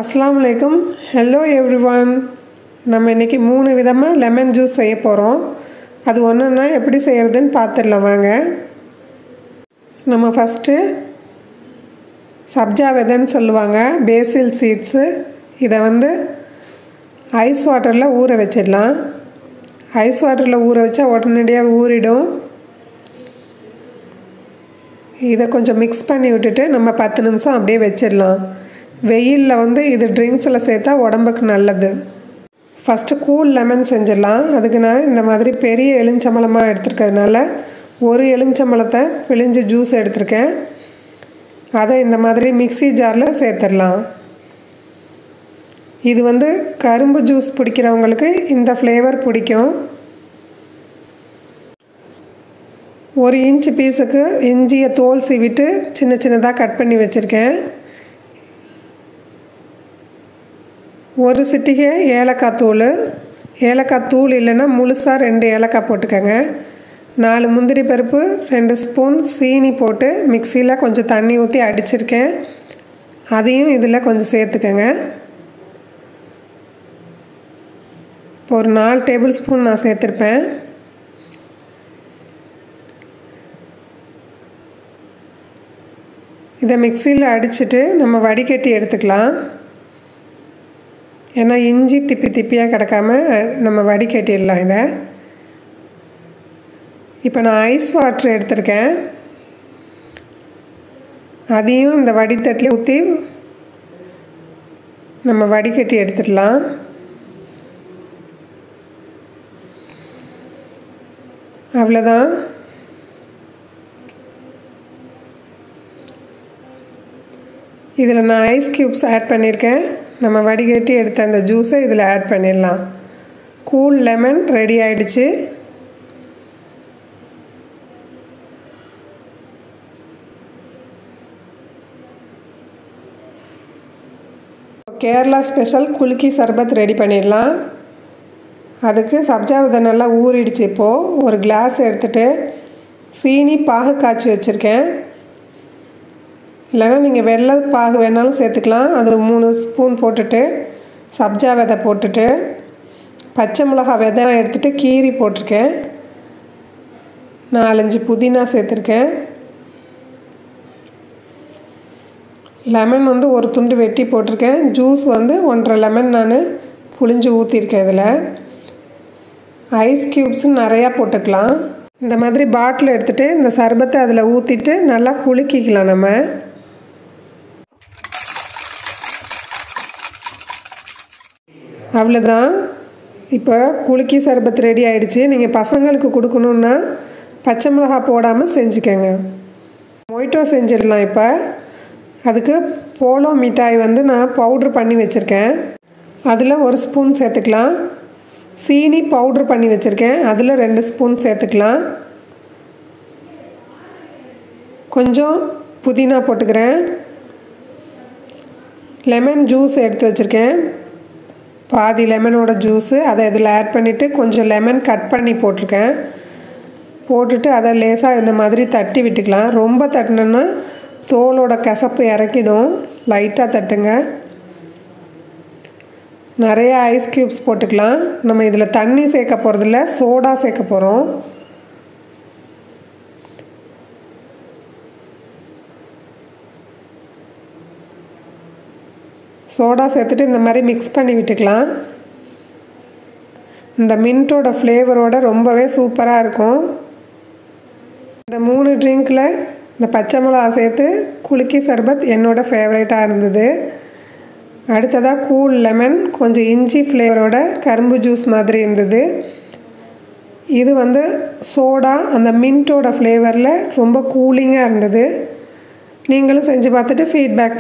அஸ்ஸலாமு அலைக்கும். Hello everyone. நம்ம இன்றைக்கி 3 விதமாக லெமன் ஜூஸ் செய்ய போகிறோம். அது ஒன்றுன்னா எப்படி செய்கிறதுன்னு பார்த்துடலாம் வாங்க. நம்ம ஃபஸ்ட்டு சப்ஜா விதைன்னு சொல்லுவாங்க, பேசில் சீட்ஸு. இதை ஐஸ் வாட்டரில் ஊற வச்சிடலாம். ஐஸ் வாட்டரில் ஊற வச்சா உடனடியாக ஊறிடும். இதை கொஞ்சம் மிக்ஸ் பண்ணி விட்டுட்டு நம்ம 10 நிமிஷம் அப்படியே வச்சிடலாம். வெயிலில் இது ட்ரிங்க்ஸில் சேர்த்தா உடம்புக்கு நல்லது. ஃபஸ்ட்டு கூல் லெமன் செஞ்சிடலாம். அதுக்கு நான் இந்த மாதிரி பெரிய எலுமிச்சம்பழமாக எடுத்துருக்கிறதுனால ஒரு எலுமிச்சம்பழத்தை பிழிஞ்சு ஜூஸ் எடுத்திருக்கேன். அதை இந்த மாதிரி மிக்ஸி ஜாரில் சேர்த்துடலாம். இது கரும்பு ஜூஸ் பிடிக்கிறவங்களுக்கு இந்த ஃப்ளேவர் பிடிக்கும். 1 இன்ச் பீஸுக்கு இஞ்சியை தோல் சீவிட்டு சின்ன சின்னதாக கட் பண்ணி வச்சுருக்கேன். 1 சிட்டிகை ஏலக்காய் தூள். ஏலக்காய் தூள் இல்லைன்னா முழுசாக 2 ஏலக்காய் போட்டுக்கோங்க. 4 முந்திரி பருப்பு, 2 ஸ்பூன் சீனி போட்டு மிக்சியில் கொஞ்சம் தண்ணி ஊற்றி அடிச்சிருக்கேன். அதையும் இதில் கொஞ்சம் சேர்த்துக்கோங்க. இப்போ ஒரு 4 டேபிள் ஸ்பூன் நான் சேர்த்துருப்பேன். இதை மிக்சியில் அடிச்சுட்டு நம்ம வடிகட்டி எடுத்துக்கலாம். ஏன்னா இஞ்சி திப்பி திப்பியாக கிடக்காம நம்ம வடிகட்டிடலாம் இதை. இப்போ நான் ஐஸ் வாட்டர் எடுத்திருக்கேன். அதையும் இந்த வடித்தட்டில் ஊற்றி நம்ம வடிகட்டி எடுத்துடலாம். அவ்வளோதான். இதில் நான் ஐஸ் க்யூப்ஸ் ஆட் பண்ணியிருக்கேன். நம்ம வடிகட்டி எடுத்த அந்த ஜூஸை இதில் ஆட் பண்ணிடலாம். கூல் லெமன் ரெடி ஆகிடுச்சு. கேரளா ஸ்பெஷல் குலுக்கி சர்பத் ரெடி பண்ணிடலாம். அதுக்கு சப்ஜா விதை நல்லா ஊறிடுச்சு. இப்போது ஒரு கிளாஸ் எடுத்துகிட்டு சீனி பாகு காய்ச்சி வச்சுருக்கேன். இல்லைனா நீங்கள் வெள்ளை பாகு வேணாலும் சேர்த்துக்கலாம். அது 3 ஸ்பூன் போட்டுட்டு சப்ஜா விதை போட்டுட்டு பச்சை மிளகாய் விதை எடுத்துகிட்டு கீரி போட்டிருக்கேன். 4-5 புதினா சேர்த்துருக்கேன். லெமன் ஒரு துண்டு வெட்டி போட்டிருக்கேன். ஜூஸ் 1.5 லெமன் நான் புழிஞ்சு ஊற்றிருக்கேன். இதில் ஐஸ் க்யூப்ஸ் நிறையா போட்டுக்கலாம். இந்த மாதிரி பாட்டில் எடுத்துகிட்டு இந்த சர்பத்தை அதில் ஊற்றிட்டு நல்லா குலுக்கிக்கலாம். நம்ம அவ்வளோதான். இப்போ குலுக்கி சர்பத் ரெடி ஆகிடுச்சு. நீங்கள் பசங்களுக்கு கொடுக்கணுன்னா பச்சை மிளகாய் போடாமல் செஞ்சுக்கோங்க. மொய்ட்டோ செஞ்சிடலாம். இப்போ அதுக்கு போலோ மிட்டாய் நான் பவுட்ரு பண்ணி வச்சுருக்கேன். அதில் 1 ஸ்பூன் சேர்த்துக்கலாம். சீனி பவுட்ரு பண்ணி வச்சுருக்கேன். அதில் 2 ஸ்பூன் சேர்த்துக்கலாம். கொஞ்சம் புதினா போட்டுக்கிறேன். லெமன் ஜூஸ் எடுத்து வச்சுருக்கேன். பாதி லெமனோட ஜூஸு அதை இதில் ஆட் பண்ணிவிட்டு கொஞ்சம் லெமன் கட் பண்ணி போட்டிருக்கேன். போட்டுட்டு அதை லேசாக இந்த மாதிரி தட்டி விட்டுக்கலாம். ரொம்ப தட்டினோன்னா தோலோட கசப்பு இறக்கிடும். லைட்டாக தட்டுங்க. நிறைய ஐஸ் க்யூப்ஸ் போட்டுக்கலாம். நம்ம இதில் தண்ணி சேர்க்க போகிறதில்ல, சோடா சேர்க்க போகிறோம். சோடா சேர்த்துட்டு இந்த மாதிரி மிக்ஸ் பண்ணி விட்டுக்கலாம். இந்த மின்ட்டோட ஃப்ளேவரோட ரொம்பவே சூப்பராக இருக்கும். இந்த 3 ட்ரிங்க்கில் இந்த பச்சை மிளகா சேர்த்து குலுக்கி சர்பத் என்னோடய ஃபேவரேட்டாக இருந்தது. அடுத்ததாக கூல் லெமன் கொஞ்சம் இஞ்சி ஃப்ளேவரோட கரும்பு ஜூஸ் மாதிரி இருந்தது. இது சோடா அந்த மின்ட்டோட ஃப்ளேவரில் ரொம்ப கூலிங்காக இருந்தது. நீங்களும் செஞ்சு பார்த்துட்டு ஃபீட்பேக்